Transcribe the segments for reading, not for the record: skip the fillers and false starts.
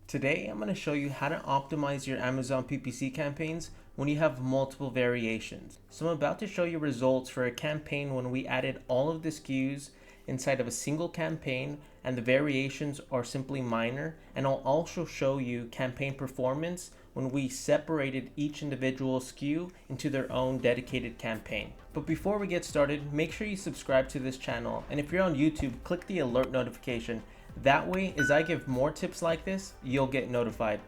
Today, I'm going to show you how to optimize your Amazon PPC campaigns when you have multiple variations. So I'm about to show you results for a campaign when we added all of the SKUs inside of a single campaign and the variations are simply minor. And I'll also show you campaign performance when we separated each individual SKU into their own dedicated campaign. But before we get started, make sure you subscribe to this channel. And if you're on YouTube, click the alert notification. That way, as I give more tips like this, you'll get notified.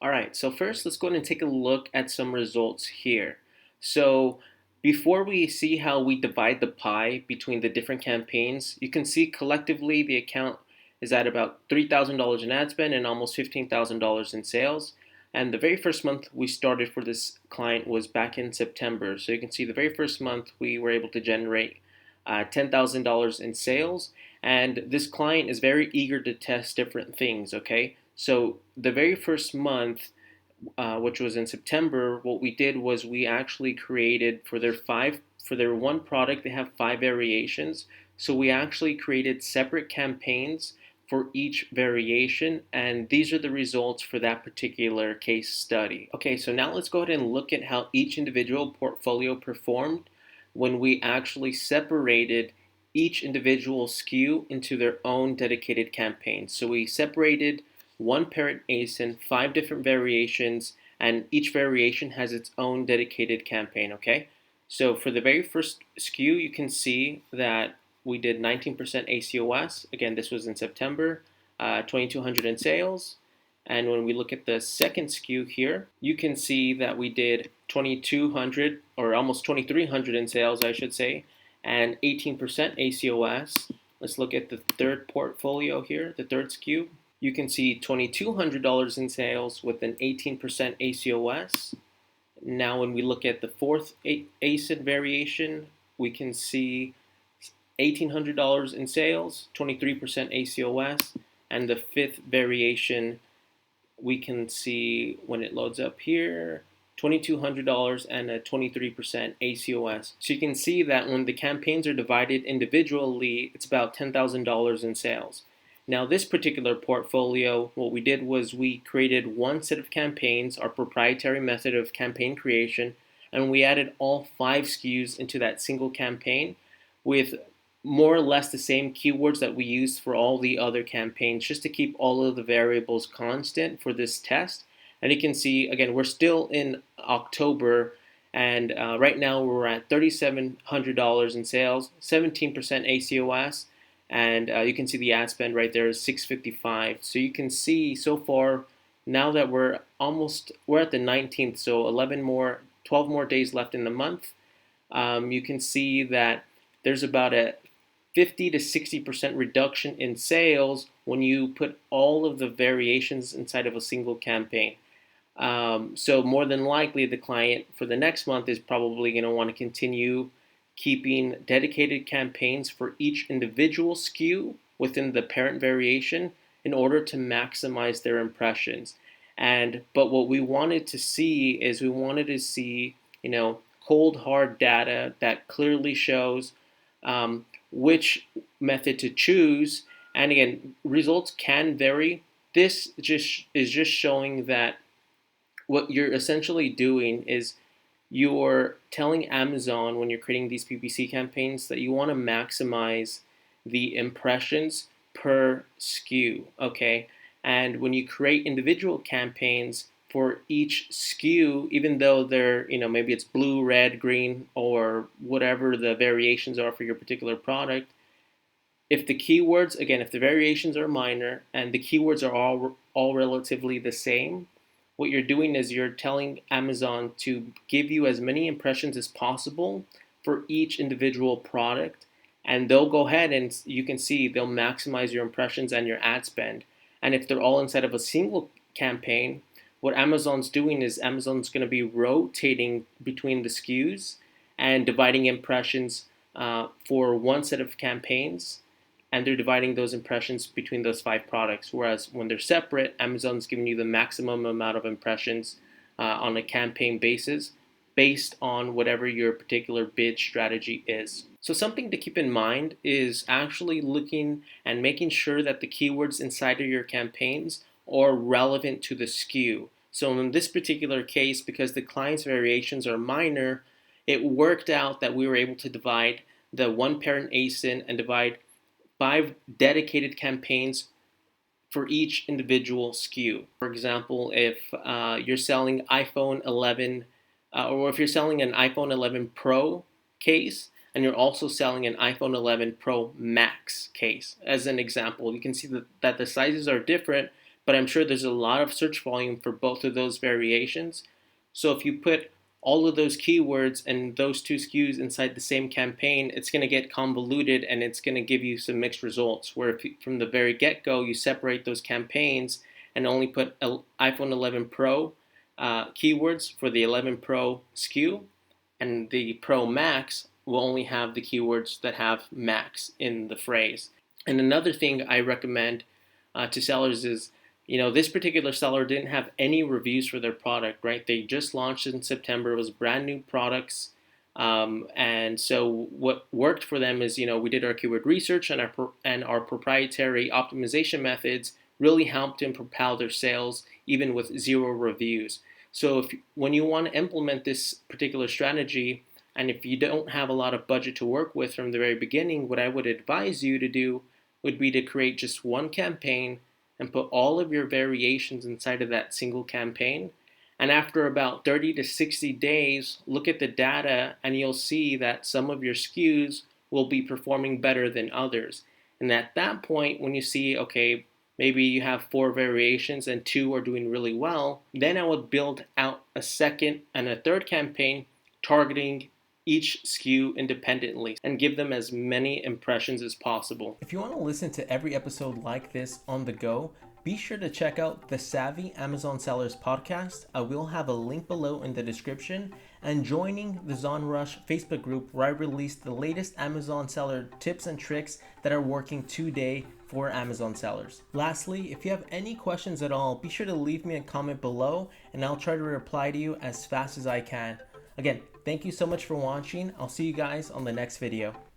All right, so first let's go ahead and take a look at some results here. So before we see how we divide the pie between the different campaigns, you can see collectively the account is at about $3,000 in ad spend and almost $15,000 in sales. And the very first month we started for this client was back in September. So you can see the very first month we were able to generate $10,000 in sales, and this client is very eager to test different things. Okay, so the very first month, which was in September, what we did was we actually created for their one product. They have 5 variations, so we actually created separate campaigns for each variation, and these are the results for that particular case study. Okay, so now let's go ahead and look at how each individual portfolio performed when we actually separated each individual SKU into their own dedicated campaign. So we separated one parent ASIN, 5 different variations, and each variation has its own dedicated campaign, okay? So for the very first SKU, you can see that we did 19% ACoS. Again, this was in September, 2,200 in sales. And when we look at the second SKU here, you can see that we did 2,200 or almost 2,300 in sales, I should say, and 18% ACoS. Let's look at the third portfolio here, the third SKU. You can see $2,200 in sales with an 18% ACoS. Now when we look at the fourth ACID variation, we can see $1,800 in sales, 23% ACoS, and the fifth variation, we can see when it loads up here, $2,200 and a 23% ACoS. So you can see that when the campaigns are divided individually, it's about $10,000 in sales. Now this particular portfolio, what we did was we created one set of campaigns, our proprietary method of campaign creation, and we added all 5 SKUs into that single campaign with more or less the same keywords that we used for all the other campaigns, just to keep all of the variables constant for this test. And you can see, again, we're still in October, and right now we're at $3,700 in sales, 17% ACoS, and you can see the ad spend right there is $655. So you can see so far, now that we're at the 19th, so 12 more days left in the month, you can see that there's about a 50 to 60% reduction in sales when you put all of the variations inside of a single campaign. So more than likely the client for the next month is probably going to want to continue keeping dedicated campaigns for each individual SKU within the parent variation in order to maximize their impressions. But what we wanted to see is cold hard data that clearly shows which method to choose. And again, results can vary. This is just showing that what you're essentially doing is you're telling Amazon when you're creating these PPC campaigns that you want to maximize the impressions per SKU, okay? And when you create individual campaigns for each SKU, even though they're, maybe it's blue, red, green, or whatever the variations are for your particular product, if the variations are minor and the keywords are all relatively the same, what you're doing is you're telling Amazon to give you as many impressions as possible for each individual product, and they'll go ahead and you can see they'll maximize your impressions and your ad spend. And if they're all inside of a single campaign, what Amazon's doing is Amazon's going to be rotating between the SKUs and dividing impressions for one set of campaigns, and they're dividing those impressions between those 5 products. Whereas when they're separate, Amazon's giving you the maximum amount of impressions on a campaign basis based on whatever your particular bid strategy is. So something to keep in mind is actually looking and making sure that the keywords inside of your campaigns are relevant to the SKU. So in this particular case, because the client's variations are minor, it worked out that we were able to divide the one parent ASIN and divide 5 dedicated campaigns for each individual SKU. For example, if you're selling iPhone 11, or if you're selling an iPhone 11 Pro case, and you're also selling an iPhone 11 Pro Max case, as an example, you can see that the sizes are different, but I'm sure there's a lot of search volume for both of those variations. So if you put all of those keywords and those two SKUs inside the same campaign, it's going to get convoluted and it's going to give you some mixed results. Where if you, from the very get-go, you separate those campaigns and only put iPhone 11 Pro keywords for the 11 Pro SKU, and the Pro Max will only have the keywords that have Max in the phrase. And another thing I recommend to sellers is, this particular seller didn't have any reviews for their product, right? They just launched in September. It was brand new products. And so what worked for them is, we did our keyword research, and our proprietary optimization methods really helped them propel their sales even with 0 reviews. So when you want to implement this particular strategy, and if you don't have a lot of budget to work with from the very beginning, what I would advise you to do would be to create just one campaign and put all of your variations inside of that single campaign. And after about 30 to 60 days, look at the data and you'll see that some of your SKUs will be performing better than others. And at that point, when you see, okay, maybe you have 4 variations and 2 are doing really well, then I would build out a second and a third campaign targeting each SKU independently and give them as many impressions as possible. If you want to listen to every episode like this on the go, be sure to check out the Savvy Amazon Sellers podcast. I will have a link below in the description, and joining the ZonRush Facebook group where I release the latest Amazon seller tips and tricks that are working today for Amazon sellers. Lastly, if you have any questions at all, be sure to leave me a comment below and I'll try to reply to you as fast as I can. Again, thank you so much for watching. I'll see you guys on the next video.